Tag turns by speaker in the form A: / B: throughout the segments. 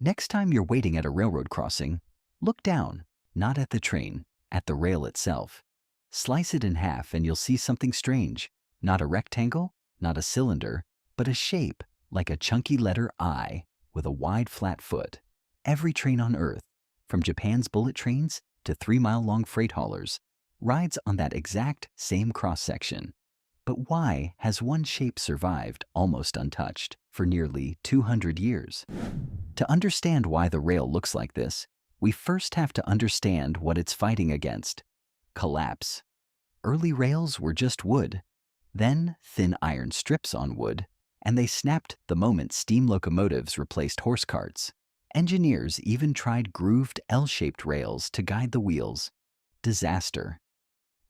A: Next time you're waiting at a railroad crossing, look down, not at the train, at the rail itself. Slice it in half and you'll see something strange. Not a rectangle, not a cylinder, but a shape like a chunky letter I with a wide flat foot. Every train on Earth, from Japan's bullet trains to 3-mile-long freight haulers, rides on that exact same cross-section. But why has one shape survived almost untouched for nearly 200 years? To understand why the rail looks like this, we first have to understand what it's fighting against: collapse. Early rails were just wood, then thin iron strips on wood, and they snapped the moment steam locomotives replaced horse carts. Engineers even tried grooved L-shaped rails to guide the wheels. Disaster.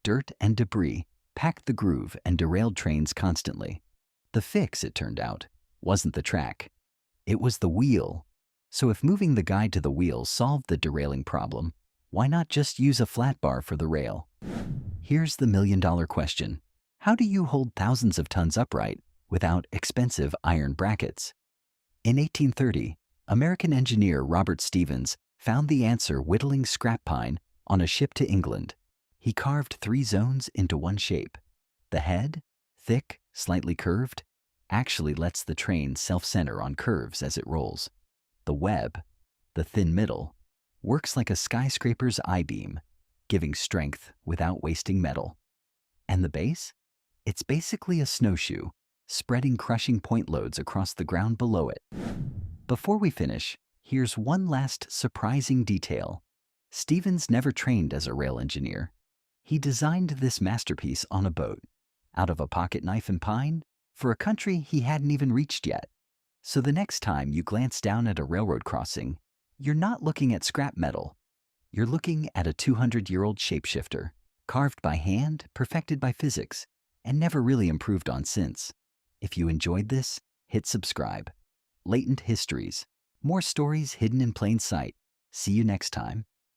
A: Dirt and debris packed the groove and derailed trains constantly. The fix, it turned out, wasn't the track. It was the wheel. So if moving the guide to the wheel solved the derailing problem, why not just use a flat bar for the rail? Here's the million-dollar question. How do you hold thousands of tons upright without expensive iron brackets? In 1830, American engineer Robert Stevens found the answer whittling scrap pine on a ship to England. He carved 3 zones into one shape. The head, thick, slightly curved, actually lets the train self-center on curves as it rolls. The web, the thin middle, works like a skyscraper's I-beam, giving strength without wasting metal. And the base? It's basically a snowshoe, spreading crushing point loads across the ground below it. Before we finish, here's one last surprising detail. Stevens never trained as a rail engineer. He designed this masterpiece on a boat, out of a pocket knife and pine, for a country he hadn't even reached yet. So the next time you glance down at a railroad crossing, you're not looking at scrap metal. You're looking at a 200-year-old shapeshifter, carved by hand, perfected by physics, and never really improved on since. If you enjoyed this, hit subscribe. Latent Histories. More stories hidden in plain sight. See you next time.